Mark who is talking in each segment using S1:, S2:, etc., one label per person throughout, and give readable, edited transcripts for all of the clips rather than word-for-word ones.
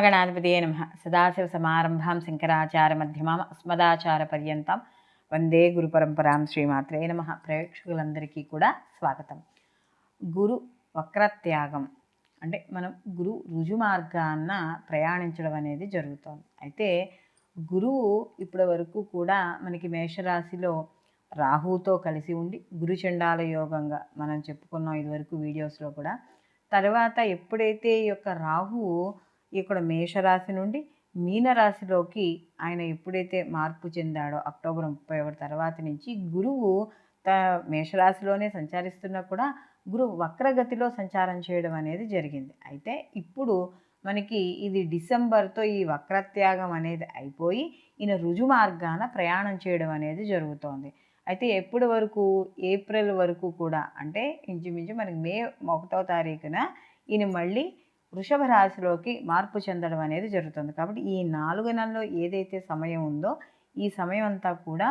S1: మహాగణాధిపతియే నమః. సదాశివసమారంభాం శంకరాచార్యమధ్యమాం అస్మదాచార్యపర్యంతం వందే గురుపరంపరాం. శ్రీమాత్రే నమః. ప్రేక్షకులందరికీ కూడా స్వాగతం. గురు వక్రత్యాగం అంటే మనం గురు రుజు మార్గాన్న ప్రయాణించడం అనేది జరుగుతుంది. అయితే గురువు ఇప్పటి వరకు కూడా మనకి మేషరాశిలో రాహుతో కలిసి ఉండి గురుచండాల యోగంగా మనం చెప్పుకున్నాం ఇదివరకు వీడియోస్లో కూడా. తర్వాత ఎప్పుడైతే ఈ యొక్క రాహువు ఇక్కడ మేషరాశి నుండి మీనరాశిలోకి ఆయన ఎప్పుడైతే మార్పు చెందాడో అక్టోబర్ 31 తర్వాత నుంచి గురువు మేషరాశిలోనే సంచరిస్తున్నా కూడా గురువు వక్రగతిలో సంచారం చేయడం అనేది జరిగింది. అయితే ఇప్పుడు మనకి ఇది డిసెంబర్తో ఈ వక్రత్యాగం అనేది అయిపోయి ఈయన రుజు మార్గాన ప్రయాణం చేయడం అనేది జరుగుతోంది. అయితే ఎప్పటి వరకు ఏప్రిల్ వరకు కూడా అంటే ఇంచుమించు మనకి మే 1వ తారీఖున ఈయన మళ్ళీ వృషభ రాశిలోకి మార్పు చెందడం అనేది జరుగుతుంది. కాబట్టి ఈ 4 నెలల్లో ఏదైతే సమయం ఉందో ఈ సమయం అంతా కూడా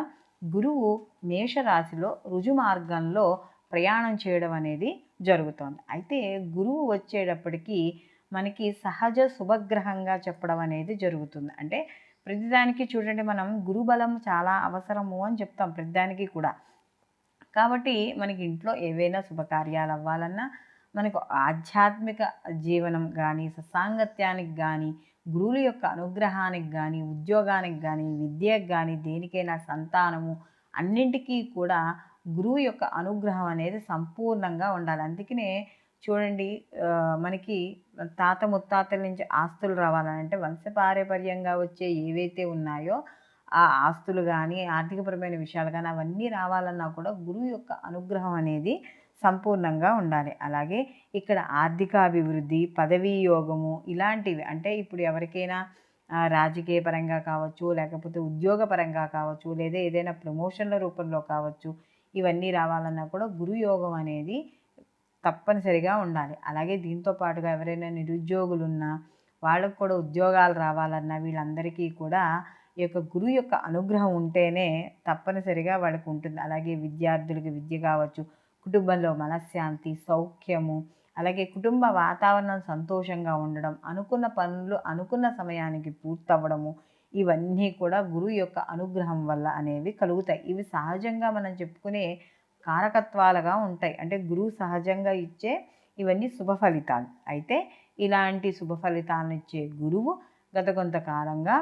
S1: గురువు మేషరాశిలో రుజు మార్గంలో ప్రయాణం చేయడం అనేది జరుగుతుంది. అయితే గురువు వచ్చేటప్పటికి మనకి సహజ శుభగ్రహంగా చెప్పడం అనేది జరుగుతుంది. అంటే ప్రతిదానికి చూడండి, మనం గురుబలం చాలా అవసరము అని చెప్తాం ప్రతిదానికి కూడా. కాబట్టి మనకి ఇంట్లో ఏవైనా శుభకార్యాలు అవ్వాలన్నా, మనకు ఆధ్యాత్మిక జీవనం కానీ, సాంగత్యానికి కానీ, గురువుల యొక్క అనుగ్రహానికి కానీ, ఉద్యోగానికి కానీ, విద్యకు కానీ, దేనికైనా సంతానము అన్నింటికీ కూడా గురువు యొక్క అనుగ్రహం అనేది సంపూర్ణంగా ఉండాలి. అందుకనే చూడండి, మనకి తాత ముత్తాతల నుంచి ఆస్తులు రావాలంటే వంశపారంపర్యంగా వచ్చే ఏవైతే ఉన్నాయో ఆ ఆస్తులు కానీ, ఆర్థికపరమైన విషయాలు కానీ అవన్నీ రావాలన్నా కూడా గురువు యొక్క అనుగ్రహం అనేది సంపూర్ణంగా ఉండాలి. అలాగే ఇక్కడ ఆర్థికాభివృద్ధి, పదవీ యోగము ఇలాంటివి, అంటే ఇప్పుడు ఎవరికైనా రాజకీయ పరంగా కావచ్చు, లేకపోతే ఉద్యోగపరంగా కావచ్చు, లేదా ఏదైనా ప్రమోషన్ల రూపంలో కావచ్చు, ఇవన్నీ రావాలన్నా కూడా గురు యోగం అనేది తప్పనిసరిగా ఉండాలి. అలాగే దీంతో పాటుగా ఎవరైనా నిరుద్యోగులున్నా వాళ్ళకు కూడా ఉద్యోగాలు రావాలన్నా వీళ్ళందరికీ కూడా ఈ యొక్క గురువు యొక్క అనుగ్రహం ఉంటేనే తప్పనిసరిగా వాళ్ళకు ఉంటుంది. అలాగే విద్యార్థులకి విద్య కావచ్చు, కుటుంబంలో మనశ్శాంతి, సౌఖ్యము, అలాగే కుటుంబ వాతావరణం సంతోషంగా ఉండడం, అనుకున్న పనులు అనుకున్న సమయానికి పూర్తవ్వడము, ఇవన్నీ కూడా గురువు యొక్క అనుగ్రహం వల్ల అనేవి కలుగుతాయి. ఇవి సహజంగా మనం చెప్పుకునే కారకత్వాలుగా ఉంటాయి. అంటే గురువు సహజంగా ఇచ్చే ఇవన్నీ శుభ ఫలితాలు. అయితే ఇలాంటి శుభ ఫలితాలను ఇచ్చే గురువు గత కొంతకాలంగా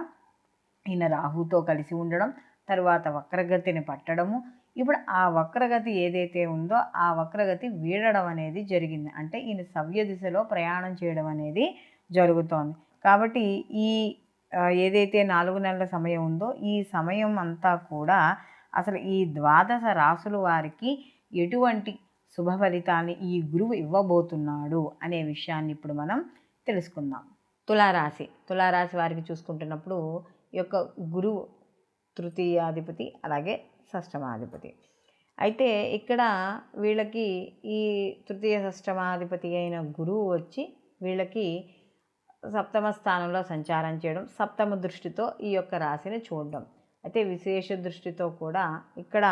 S1: ఈయన రాహుతో కలిసి ఉండడం, తర్వాత వక్రగతిని పట్టడము, ఇప్పుడు ఆ వక్రగతి ఏదైతే ఉందో ఆ వక్రగతి వీడడం అనేది జరిగింది. అంటే ఈయన సవ్య దిశలో ప్రయాణం చేయడం అనేది జరుగుతోంది. కాబట్టి ఈ ఏదైతే 4 నెలల సమయం ఉందో ఈ సమయం అంతా కూడా అసలు ఈ 12 రాసుల వారికి ఎటువంటి శుభ ఫలితాన్ని ఈ గురువు ఇవ్వబోతున్నాడు అనే విషయాన్ని ఇప్పుడు మనం తెలుసుకుందాం. తులారాశి వారికి చూసుకుంటున్నప్పుడు ఈ యొక్క గురువు తృతీయాధిపతి, అలాగే షష్టమాధిపతి. అయితే ఇక్కడ వీళ్ళకి ఈ తృతీయ షష్టమాధిపతి అయిన గురువు వచ్చి వీళ్ళకి సప్తమ స్థానంలో సంచారం చేయడం, సప్తమ దృష్టితో ఈ యొక్క రాశిని చూడడం, అయితే విశేష దృష్టితో కూడా ఇక్కడ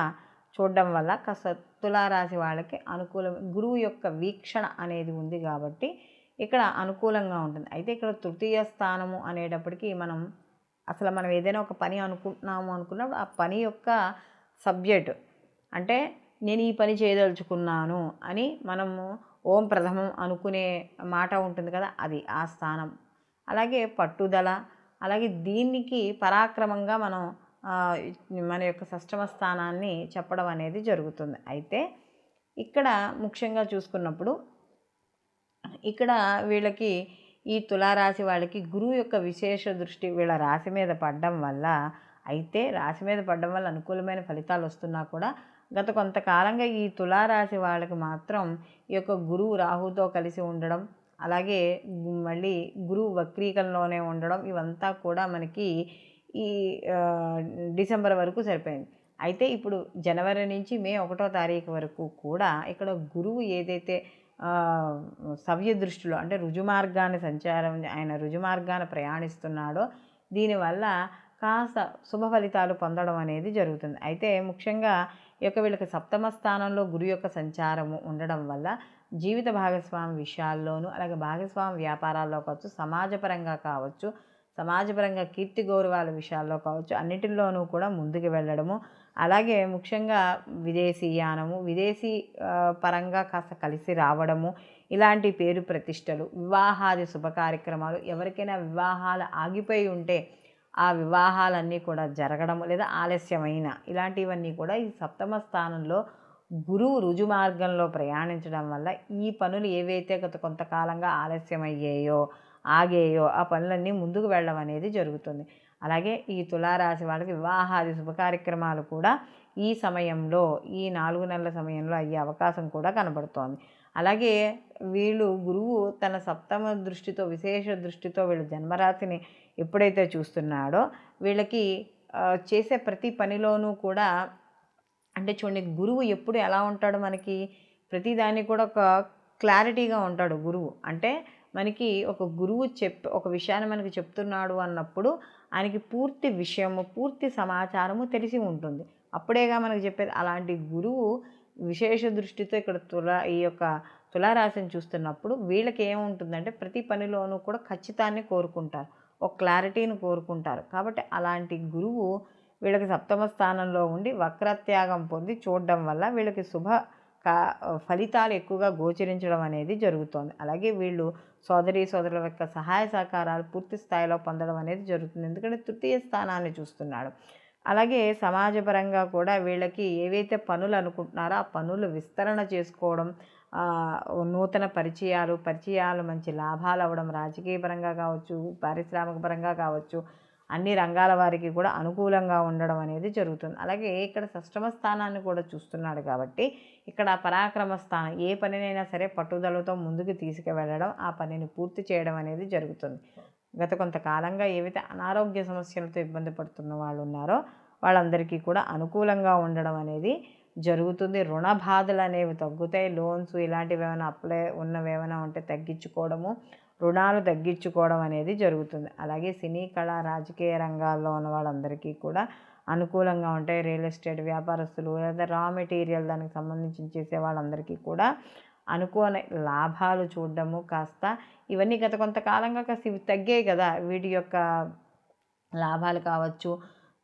S1: చూడడం వల్ల కాస్త తులారాశి వాళ్ళకి అనుకూలం, గురువు యొక్క వీక్షణ అనేది ఉంది కాబట్టి ఇక్కడ అనుకూలంగా ఉంటుంది. అయితే ఇక్కడ తృతీయ స్థానము అనేటప్పటికీ మనం ఏదైనా ఒక పని అనుకున్నప్పుడు ఆ పని యొక్క సబ్జెక్టు, అంటే నేను ఈ పని చేయదలుచుకున్నాను అని మనము ఓం ప్రథమం అనుకునే మాట ఉంటుంది కదా, అది ఆ స్థానం. అలాగే పట్టుదల, అలాగే దీనికి పరాక్రమంగా మనం మన యొక్క షష్టమ స్థానాన్ని చెప్పడం అనేది జరుగుతుంది. అయితే ఇక్కడ ముఖ్యంగా చూసుకున్నప్పుడు ఇక్కడ వీళ్ళకి ఈ తులారాశి వాళ్ళకి గురువు యొక్క విశేష దృష్టి వీళ్ళ రాశి మీద పడడం వల్ల, అయితే రాశి మీద పడడం వల్ల అనుకూలమైన ఫలితాలు వస్తున్నా కూడా గత కొంతకాలంగా ఈ తులారాశి వాళ్ళకి మాత్రం ఈ యొక్క గురువు రాహుతో కలిసి ఉండడం, అలాగే మళ్ళీ గురువు వక్రీకరణలోనే ఉండడం, ఇవంతా కూడా మనకి ఈ డిసెంబర్ వరకు సరిపోయింది. అయితే ఇప్పుడు జనవరి నుంచి మే 1వ తారీఖు వరకు కూడా ఇక్కడ గురువు ఏదైతే సవ్య దృష్టిలో అంటే ఆయన రుజుమార్గాన్ని ప్రయాణిస్తున్నాడో దీనివల్ల కాస్త శుభ ఫలితాలు పొందడం అనేది జరుగుతుంది. అయితే ముఖ్యంగా ఈ యొక్క వీళ్ళకి సప్తమ స్థానంలో గురు యొక్క సంచారము ఉండడం వల్ల జీవిత భాగస్వామి విషయాల్లోనూ, అలాగే భాగస్వామి వ్యాపారాల్లో కావచ్చు, సమాజపరంగా కావచ్చు, సమాజపరంగా కీర్తి గౌరవాల విషయాల్లో కావచ్చు, అన్నిటిలోనూ కూడా ముందుకు వెళ్ళడము, అలాగే ముఖ్యంగా విదేశీయానము, విదేశీ పరంగా కాస్త కలిసి రావడము, ఇలాంటి పేరు ప్రతిష్టలు, వివాహాది శుభ కార్యక్రమాలు, ఎవరికైనా వివాహాలు ఆగిపోయి ఉంటే ఆ వివాహాలన్నీ కూడా జరగడం, లేదా ఆలస్యమైన ఇలాంటివన్నీ కూడా ఈ సప్తమ స్థానంలో గురువు రుజు మార్గంలో ప్రయాణించడం వల్ల ఈ పనులు ఏవైతే గత కొంతకాలంగా ఆలస్యమయ్యాయో, ఆగేయో ఆ పనులన్నీ ముందుకు వెళ్ళడం అనేది జరుగుతుంది. అలాగే ఈ తులారాశి వాళ్ళకి వివాహాది శుభ కార్యక్రమాలు కూడా ఈ సమయంలో, ఈ 4 నెలల సమయంలో అయ్యే అవకాశం కూడా కనబడుతోంది. అలాగే వీళ్ళు గురువు తన సప్తమ దృష్టితో, విశేష దృష్టితో వీళ్ళ జన్మరాశిని ఎప్పుడైతే చూస్తున్నాడో వీళ్ళకి చేసే ప్రతి పనిలోనూ కూడా, అంటే చూడండి గురువు ఎప్పుడు ఎలా ఉంటాడు, మనకి ప్రతిదాన్ని కూడా ఒక క్లారిటీగా ఉంటాడు గురువు. అంటే మనకి ఒక గురువు ఒక విషయాన్ని మనకి చెప్తున్నాడు అన్నప్పుడు ఆయనకి పూర్తి విషయము, పూర్తి సమాచారము తెలిసి ఉంటుంది. అప్పుడేగా మనకు చెప్పేది. అలాంటి గురువు విశేష దృష్టితో ఇక్కడ ఈ యొక్క తులారాశిని చూస్తున్నప్పుడు వీళ్ళకి ఏముంటుందంటే ప్రతి పనిలోనూ కూడా ఖచ్చితాన్ని కోరుకుంటారు, ఒక క్లారిటీని కోరుకుంటారు. కాబట్టి అలాంటి గురువు వీళ్ళకి సప్తమ స్థానంలో ఉండి వక్రత్యాగం పొంది చూడడం వల్ల వీళ్ళకి ఫలితాలు ఎక్కువగా గోచరించడం అనేది జరుగుతోంది. అలాగే వీళ్ళు సోదరుల యొక్క సహాయ సహకారాలు పూర్తి స్థాయిలో పొందడం అనేది జరుగుతుంది. ఎందుకంటే తృతీయ స్థానాన్ని చూస్తున్నాడు. అలాగే సమాజపరంగా కూడా వీళ్ళకి ఏవైతే పనులు అనుకుంటున్నారో ఆ పనులు విస్తరణ చేసుకోవడం, నూతన పరిచయాలు మంచి లాభాలు అవ్వడం, రాజకీయ పరంగా కావచ్చు, పారిశ్రామిక పరంగా కావచ్చు, అన్ని రంగాల వారికి కూడా అనుకూలంగా ఉండడం అనేది జరుగుతుంది. అలాగే ఇక్కడ షష్టమ స్థానాన్ని కూడా చూస్తున్నాడు కాబట్టి ఇక్కడ పరాక్రమ స్థానం, ఏ పనినైనా సరే పట్టుదలతో ముందుకు తీసుకువెళ్ళడం, ఆ పనిని పూర్తి చేయడం అనేది జరుగుతుంది. గత కొంతకాలంగా ఏవైతే అనారోగ్య సమస్యలతో ఇబ్బంది పడుతున్న వాళ్ళు ఉన్నారో వాళ్ళందరికీ కూడా అనుకూలంగా ఉండడం అనేది జరుగుతుంది. రుణ బాధలు అనేవి తగ్గుతాయి. లోన్స్ ఇలాంటివి ఏమైనా ఉన్నవేమైనా ఉంటే తగ్గించుకోవడము, రుణాలు తగ్గించుకోవడం అనేది జరుగుతుంది. అలాగే సినీ కళ, రాజకీయ రంగాల్లో ఉన్న వాళ్ళందరికీ కూడా అనుకూలంగా ఉంటాయి. రియల్ ఎస్టేట్ వ్యాపారస్తులు, లేదా రా మెటీరియల్ దానికి సంబంధించి చేసే వాళ్ళందరికీ కూడా అనుకోని లాభాలు చూడడము, కాస్త ఇవన్నీ గత కొంతకాలంగా కాస్త ఇవి తగ్గాయి కదా, వీటి యొక్క లాభాలు కావచ్చు,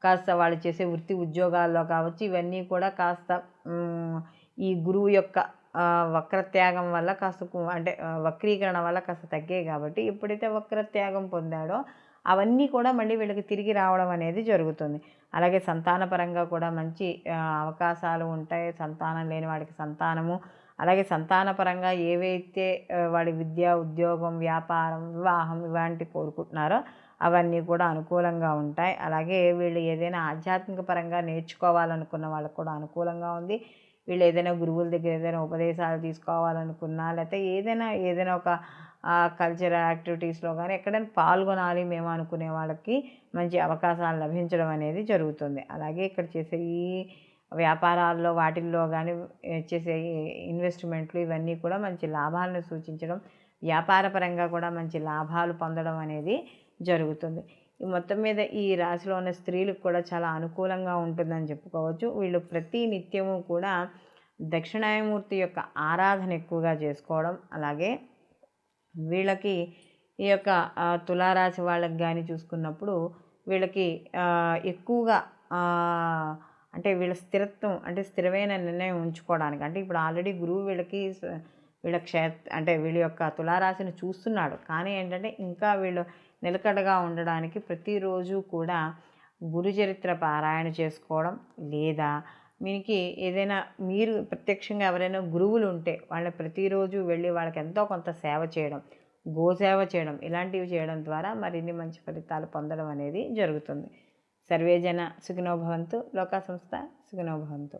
S1: కాస్త వాళ్ళు చేసే వృత్తి ఉద్యోగాల్లో కావచ్చు, ఇవన్నీ కూడా కాస్త ఈ గురువు యొక్క వక్రత్యాగం వల్ల కాస్త అంటే వక్రీకరణ వల్ల కాస్త తగ్గాయి. కాబట్టి ఎప్పుడైతే వక్రత్యాగం పొందాడో అవన్నీ కూడా మళ్ళీ వీళ్ళకి తిరిగి రావడం అనేది జరుగుతుంది. అలాగే సంతానపరంగా కూడా మంచి అవకాశాలు ఉంటాయి. సంతానం లేని వాడికి సంతానము, అలాగే సంతానపరంగా ఏవైతే వాడి విద్య, ఉద్యోగం, వ్యాపారం, వివాహం ఇలాంటివి కోరుకుంటున్నారో అవన్నీ కూడా అనుకూలంగా ఉంటాయి. అలాగే వీళ్ళు ఏదైనా ఆధ్యాత్మిక పరంగా నేర్చుకోవాలనుకున్న వాళ్ళకు కూడా అనుకూలంగా ఉంది. వీళ్ళు ఏదైనా గురువుల దగ్గర ఏదైనా ఉపదేశాలు తీసుకోవాలనుకున్నా, లేకపోతే ఏదైనా ఒక కల్చరల్ యాక్టివిటీస్లో కానీ ఎక్కడైనా పాల్గొనాలి మేము అనుకునే వాళ్ళకి మంచి అవకాశాలు లభించడం అనేది జరుగుతుంది. అలాగే ఇక్కడ చేసే ఈ వ్యాపారాల్లో వాటిల్లో కానీ చేసే ఇన్వెస్ట్మెంట్లు ఇవన్నీ కూడా మంచి లాభాలను సూచించడం, వ్యాపారపరంగా కూడా మంచి లాభాలు పొందడం అనేది జరుగుతుంది. ఈ మొత్తం మీద ఈ రాశిలో ఉన్న స్త్రీలకు కూడా చాలా అనుకూలంగా ఉంటుందని చెప్పుకోవచ్చు. వీళ్ళు ప్రతి నిత్యము కూడా దక్షిణాయమూర్తి యొక్క ఆరాధన ఎక్కువగా చేసుకోవడం, అలాగే వీళ్ళకి ఈ యొక్క తులారాశి వాళ్ళకి కానీ చూసుకున్నప్పుడు వీళ్ళకి ఎక్కువగా అంటే వీళ్ళ స్థిరత్వం, అంటే స్థిరమైన నిర్ణయం ఉంచుకోవడానికి, అంటే ఇప్పుడు ఆల్రెడీ గురువు వీళ్ళ అంటే వీళ్ళ యొక్క తులారాశిని చూస్తున్నాడు. కానీ ఏంటంటే ఇంకా వీళ్ళు నిలకడగా ఉండడానికి ప్రతిరోజు కూడా గురుచరిత్ర పారాయణ చేసుకోవడం, లేదా మీరు ప్రత్యక్షంగా ఎవరైనా గురువులు ఉంటే వాళ్ళని ప్రతిరోజు వెళ్ళి వాళ్ళకి ఎంతో కొంత సేవ చేయడం, గోసేవ చేయడం, ఇలాంటివి చేయడం ద్వారా మరిన్ని మంచి ఫలితాలు పొందడం అనేది జరుగుతుంది. సర్వేజన సుఖినో భవంతు, లోకా సంస్థ సుఖినో భవంతు.